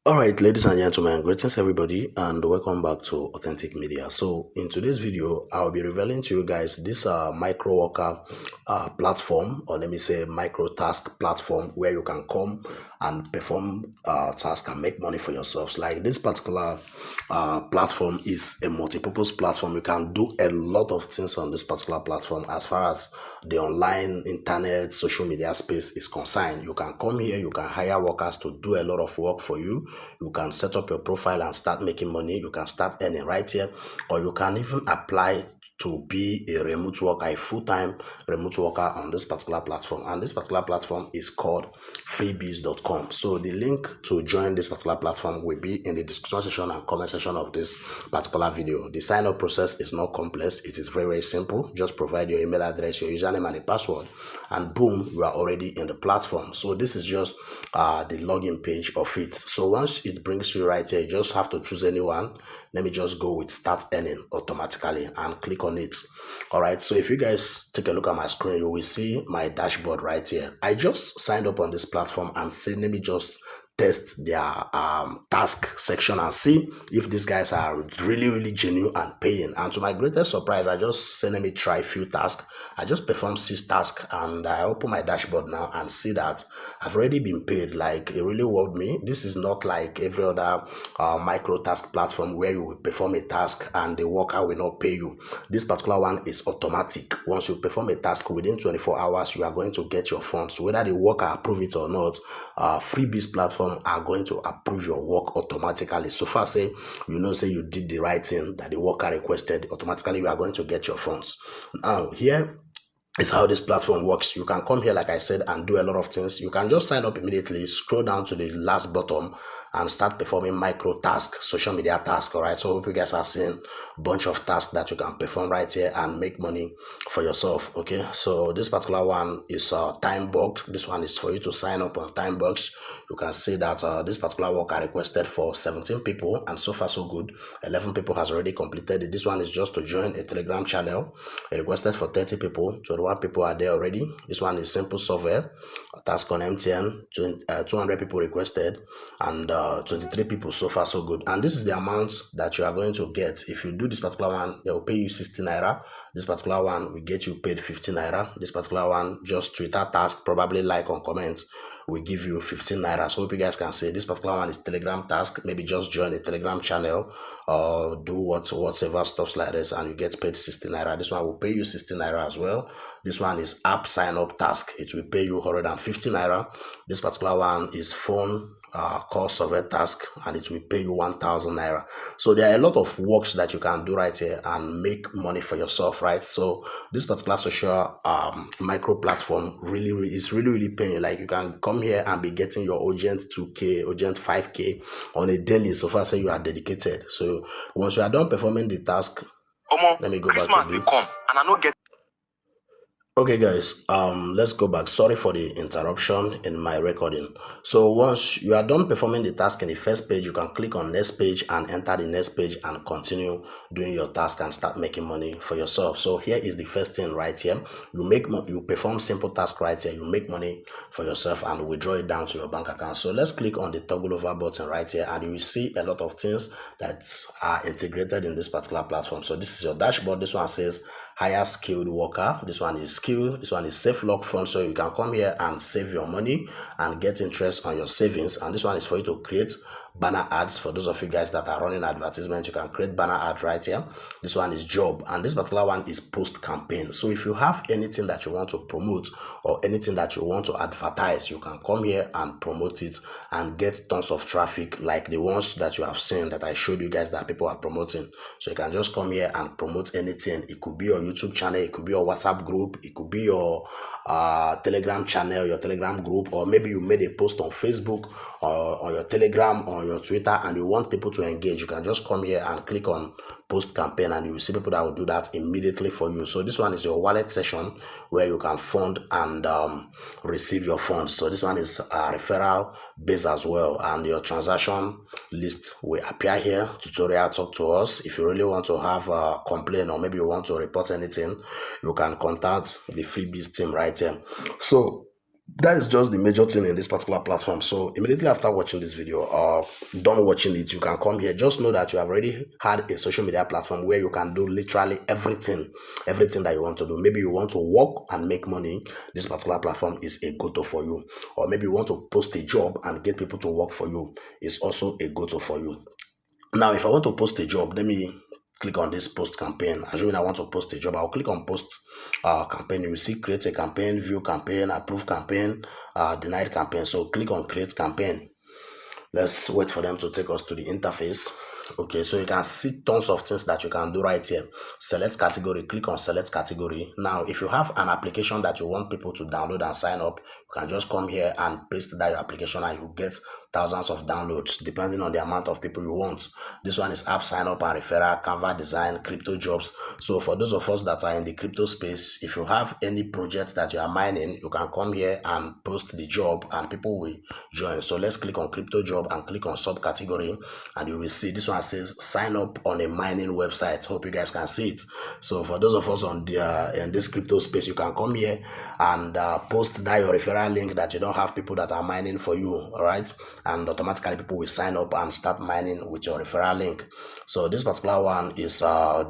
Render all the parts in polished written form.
All right, ladies and gentlemen, greetings everybody, and welcome back to Authentic Media. So, in today's video, I'll be revealing to you guys this micro worker platform, or let me say micro task platform, where you can come and perform tasks and make money for yourselves. Like this particular platform is a multi-purpose platform. You can do a lot of things on this particular platform as far as the online internet social media space is concerned. You can come here, you can hire workers to do a lot of work for you. You can set up your profile and start making money. You can start earning right here, or you can even apply to be a remote worker, a full-time remote worker on this particular platform. And this particular platform is called freebyz.com. So the link to join this particular platform will be in the description section and comment section of this particular video. The sign-up process is not complex. It is very, very simple. Just provide your email address, your username, and a password, and boom, you are already in the platform. So this is just the login page of it. So once it brings you right here, you just have to choose anyone. Let me just go with start earning automatically and click on it. All right, so if you guys take a look at my screen, you will see my dashboard right here. I just signed up on this platform and say, let me just test their task section and see if these guys are really genuine and paying. And to my greatest surprise, I just say, let me try a few tasks. I just performed 6 tasks, and I open my dashboard now and see that I've already been paid. Like, it really wowed me. This is not like every other micro task platform where you will perform a task and the worker will not pay you. This particular one is automatic. Once you perform a task within 24 hours, you are going to get your funds. Whether the worker approve it or not, Freebyz platform are going to approve your work automatically. So far, say you did the right thing that the worker requested, automatically you are going to get your funds. Now here is how this platform works. You can come here, like I said, and do a lot of things. You can just sign up immediately, scroll down to the last bottom, and start performing micro tasks, social media tasks. All right, so I hope you guys are seeing a bunch of tasks that you can perform right here and make money for yourself. Okay, so this particular one is time box. This one is for you to sign up on time box. You can see that this particular work I requested for 17 people, and so far so good. 11 people has already completed it. This one is just to join a Telegram channel. I requested for 30 people. 21 people are there already. This one is simple software task on MTN. 200 people requested, and 23 people. So far so good. And this is the amount that you are going to get if you do this particular one. They will pay you 60 naira. This particular one will get you paid 50 naira. This particular one, just Twitter task, probably like on comments, will give you 15 naira. So hope you guys can say this particular one is Telegram task. Maybe just join a Telegram channel or do whatever stuff like this, and you get paid 60 naira. This one will pay you 60 naira as well. This one is app sign up task. It will pay you 150 naira. This particular one is phone call survey task, and it will pay you 1,000 naira. So there are a lot of works that you can do right here and make money for yourself, right? So this particular social micro platform is really paying. Like, you can come here and be getting your urgent 2k, urgent 5k on a daily, so far say you are dedicated. So once you are done performing the task, let me go back to this. Come and I not get. Okay guys, let's go back. Sorry for the interruption in my recording. So once you are done performing the task in the first page, you can click on next page and enter the next page and continue doing your task and start making money for yourself. So here is the first thing right here. You perform simple task right here, you make money for yourself and withdraw it down to your bank account. So let's click on the toggle over button right here, and you will see a lot of things that are integrated in this particular platform. So this is your dashboard. This one says hire skilled worker. This one is skill. This one is save log fund. So you can come here and save your money and get interest on your savings. And this one is for you to create banner ads. For those of you guys that are running advertisements, you can create banner ads right here. This one is job, and this particular one is post campaign. So if you have anything that you want to promote or anything that you want to advertise, you can come here and promote it and get tons of traffic, like the ones that you have seen that I showed you guys that people are promoting. So you can just come here and promote anything. It could be your YouTube channel, it could be your WhatsApp group, it could be your Telegram channel, your Telegram group, or maybe you made a post on Facebook or on your Telegram or your Twitter and you want people to engage. You can just come here and click on post campaign, and you will see people that will do that immediately for you. So this one is your wallet session where you can fund and receive your funds. So this one is referral based as well, and your transaction list will appear here. Tutorial, talk to us. If you really want to have a complaint or maybe you want to report anything, you can contact the Freebyz team right here. So That is just the major thing in this particular platform. So immediately after watching this video or done watching it, you can come here. Just know that you have already had a social media platform where you can do literally everything that you want to do. Maybe you want to work and make money. This particular platform is a go-to for you. Or maybe you want to post a job and get people to work for you. It's also a go-to for you. Now, if I want to post a job, let me click on this post campaign. Assuming I want to post a job, I'll click on post campaign. You will see create a campaign, view campaign, approve campaign, denied campaign. So click on create campaign. Let's wait for them to take us to the interface. Okay, so you can see tons of things that you can do right here. Select category, click on select category. Now, if you have an application that you want people to download and sign up, you can just come here and paste that your application and you get thousands of downloads depending on the amount of people you want. This one is app sign up and referral, Canva design, crypto jobs. So for those of us that are in the crypto space, if you have any project that you are mining, you can come here and post the job and people will join. So let's click on crypto job and click on subcategory, and you will see this one says sign up on a mining website. Hope you guys can see it. So for those of us on the in this crypto space, you can come here and post that your referral link that you don't have people that are mining for you. All right, and automatically people will sign up and start mining with your referral link. So this particular one is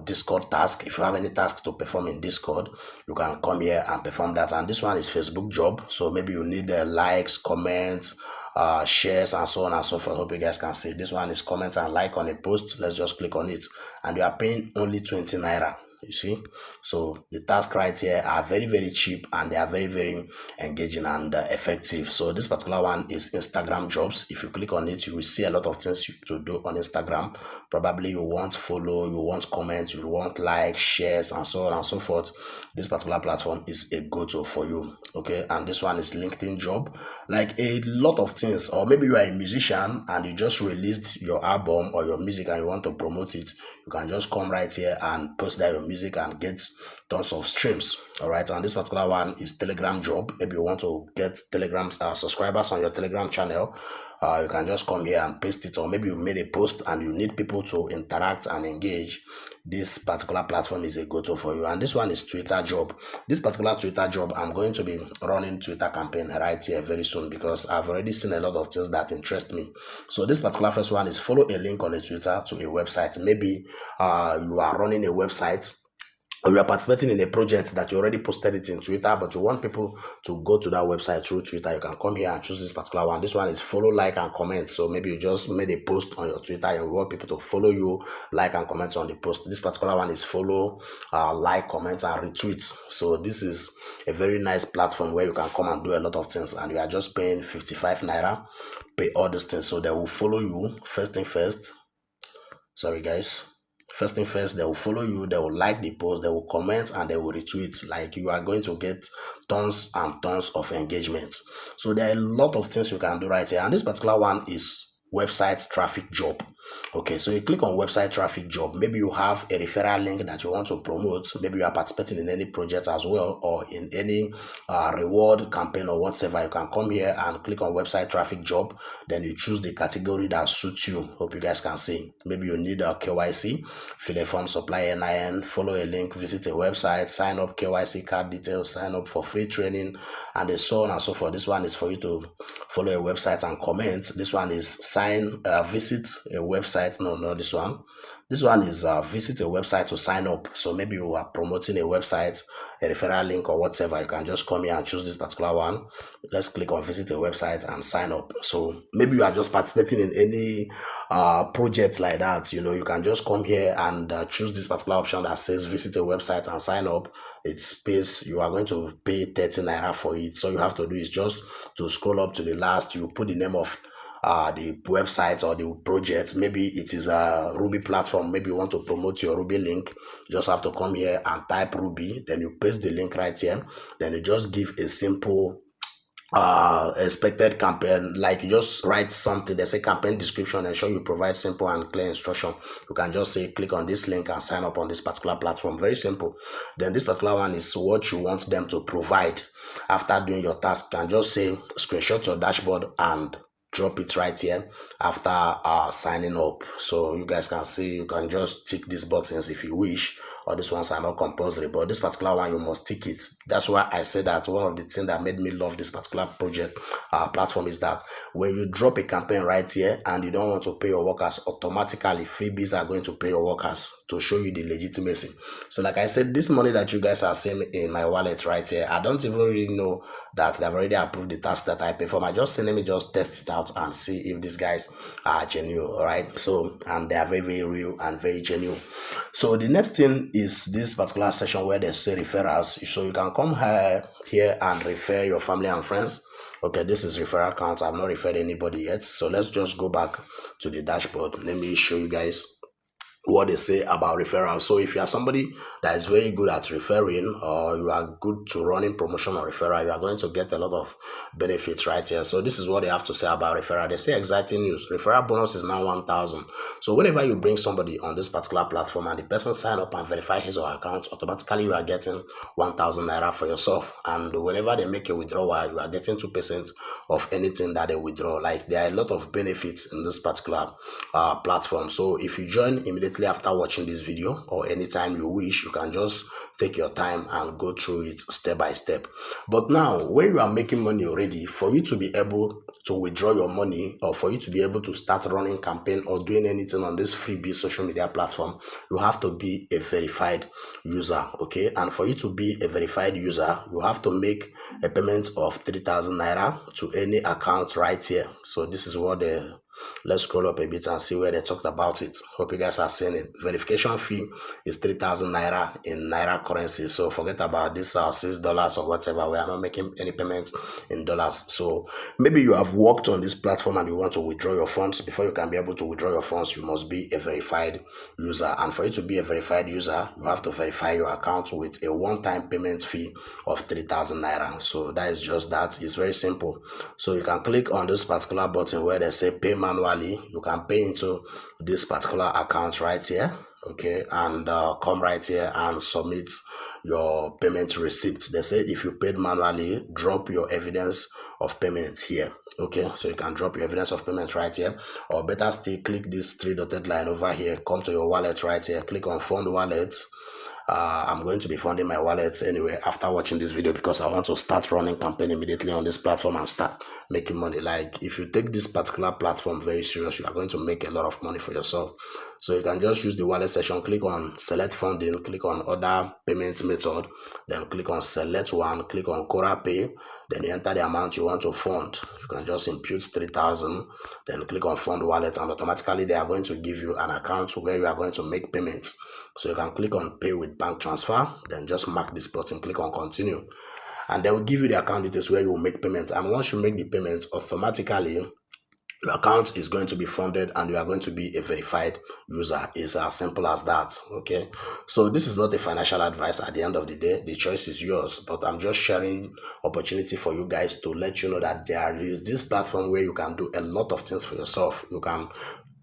Discord task. If you have any task to perform in Discord, you can come here and perform that. And this one is Facebook job. So maybe you need likes, comments, shares, and so on and so forth. Hope you guys can see. This one is comment and like on a post. Let's just click on it, and you are paying only 20 naira. You see, so the task right here are very cheap, and they are very engaging and effective. So this particular one is Instagram jobs. If you click on it, you will see a lot of things to do on Instagram. Probably you want follow, you want comment, you want like, shares, and so on and so forth. This particular platform is a go-to for you. Okay, and this one is LinkedIn job. Like a lot of things. Or maybe you are a musician and you just released your album or your music and you want to promote it, you can just come right here and post that your music and get tons of streams. All right, and this particular one is Telegram job. Maybe you want to get Telegram subscribers on your Telegram channel. You can just come here and paste it, or maybe you made a post and you need people to interact and engage. This particular platform is a go-to for you. And this one is Twitter job. This particular Twitter job, I'm going to be running Twitter campaign right here very soon, because I've already seen a lot of things that interest me. So this particular first one is follow a link on a Twitter to a website. Maybe you are running a website, or you are participating in a project that you already posted it in Twitter, but you want people to go to that website through Twitter. You can come here and choose this particular one. This one is follow, like, and comment. So maybe you just made a post on your Twitter and you want people to follow you, like, and comment on the post. This particular one is follow, like, comment, and retweet. So this is a very nice platform where you can come and do a lot of things, and you are just paying 55 naira, pay all these things. So they will follow you first thing first. Sorry guys. First thing first, they will follow you, they will like the post, they will comment, and they will retweet. Like, you are going to get tons and tons of engagement. So there are a lot of things you can do right here. And this particular one is website traffic job. Okay, so you click on website traffic job. Maybe you have a referral link that you want to promote. Maybe you are participating in any project as well, or in any reward campaign or whatever. You can come here and click on website traffic job. Then you choose the category that suits you. Hope you guys can see. Maybe you need a KYC, fill a form, supply NIN, follow a link, visit a website, sign up, KYC card details, sign up for free training, and so on and so forth. This one is for you to follow a website and comment. This one is visit a website. No, not this one. This one is visit a website to sign up. So maybe you are promoting a website, a referral link, or whatever. You can just come here and choose this particular one. Let's click on visit a website and sign up. So maybe you are just participating in any project like that. You know, you can just come here and choose this particular option that says visit a website and sign up. It pays, you are going to pay 30 naira for it. So you have to do is just to scroll up to the last. You put the name of the website or the project. Maybe it is a Ruby platform. Maybe you want to promote your Ruby link. You just have to come here and type Ruby. Then you paste the link right here. Then you just give a simple expected campaign, like you just write something. There's a campaign description, and sure you provide simple and clear instruction. You can just say click on this link and sign up on this particular platform. Very simple. Then this particular one is what you want them to provide after doing your task. You can just say screenshot your dashboard and drop it right here after signing up. So you guys can see, you can just tick these buttons if you wish, All these ones are not compulsory, but this particular one you must tick it. That's why I say that one of the things that made me love this particular project platform is that when you drop a campaign right here and you don't want to pay your workers, automatically Freebyz are going to pay your workers to show you the legitimacy. So like I said, this money that you guys are seeing in my wallet right here, I don't even really know that they've already approved the task that I perform. I just say let me just test it out and see if these guys are genuine. All right, so and they are very, very real and very genuine. So the next thing is this particular section where they say referrals. So you can come here and refer your family and friends. Okay, this is referral count. I've not referred anybody yet, so let's just go back to the dashboard. Let me show you guys what they say about referral. So if you are somebody that is very good at referring, or you are good to running promotion or referral, you are going to get a lot of benefits right here. So this is what they have to say about referral. They say exciting news, referral bonus is now 1,000. So whenever you bring somebody on this particular platform and the person sign up and verify his or her account, automatically you are getting 1,000 naira for yourself. And whenever they make a withdrawal, you are getting 2% of anything that they withdraw. Like there are a lot of benefits in this particular platform. So if you join immediately after watching this video, or anytime you wish, you can just take your time and go through it step by step. But now when you are making money already, for you to be able to withdraw your money, or for you to be able to start running campaign or doing anything on this Freebyz social media platform, you have to be a verified user. Okay, and for you to be a verified user, you have to make a payment of 3,000 naira to any account right here. So this is what let's scroll up a bit and see where they talked about it. Hope you guys are seeing it. Verification fee is 3,000 naira in naira currency. So forget about this $6 or whatever. We are not making any payment in dollars. So maybe you have worked on this platform and you want to withdraw your funds. Before you can be able to withdraw your funds, you must be a verified user. And for you to be a verified user, you have to verify your account with a one-time payment fee of 3,000 naira. So that is just that. It's very simple. So you can click on this particular button where they say pay manually. You can pay into this particular account right here. Okay, and come right here and submit your payment receipt. They say if you paid manually, drop your evidence of payment here. Okay, so you can drop your evidence of payment right here, or better still, click this three-dotted line over here, come to your wallet right here, click on fund wallet. I'm going to be funding my wallets anyway after watching this video, because I want to start running campaign immediately on this platform and start making money. Like if you take this particular platform very serious, you are going to make a lot of money for yourself. So you can just use the wallet section, click on select funding, click on other payment method, then click on select one, click on Cora Pay, then you enter the amount you want to fund. You can just impute 3,000, then click on fund wallet, and automatically they are going to give you an account where you are going to make payments. So you can click on pay with bank transfer, then just mark this button, click on continue, and they will give you the account details where you will make payments. And once you make the payments, automatically your account is going to be funded and you are going to be a verified user. It's as simple as that. Okay, so this is not a financial advice. At the end of the day, the choice is yours, but I'm just sharing opportunity for you guys to let you know that there is this platform where you can do a lot of things for yourself. You can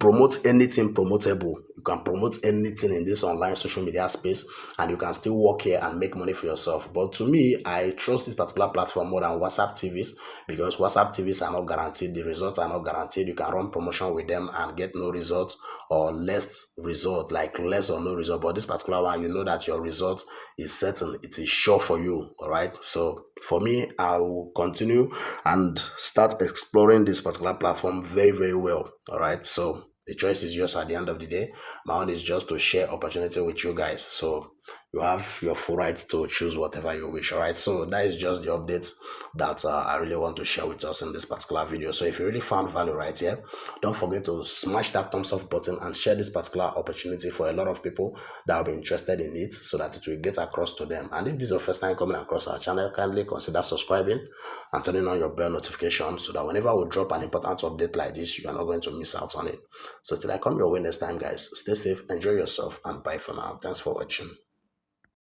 promote anything promotable. You can promote anything in this online social media space, and you can still work here and make money for yourself. But to me, I trust this particular platform more than WhatsApp TVs, because WhatsApp TVs are not guaranteed. The results are not guaranteed. You can run promotion with them and get no result, or less result, like less or no result. But this particular one, you know that your result is certain. It is sure for you. All right. So for me, I will continue and start exploring this particular platform very, very well. All right. So the choice is yours at the end of the day. My own is just to share opportunity with you guys. So you have your full right to choose whatever you wish. All right, so that is just the updates that I really want to share with us in this particular video. So if you really found value right here, don't forget to smash that thumbs up button and share this particular opportunity for a lot of people that will be interested in it, so that it will get across to them. And if this is your first time coming across our channel, kindly consider subscribing and turning on your bell notification, so that whenever we drop an important update like this, you are not going to miss out on it. So till I come your way next time, guys, stay safe, enjoy yourself, and bye for now. Thanks for watching.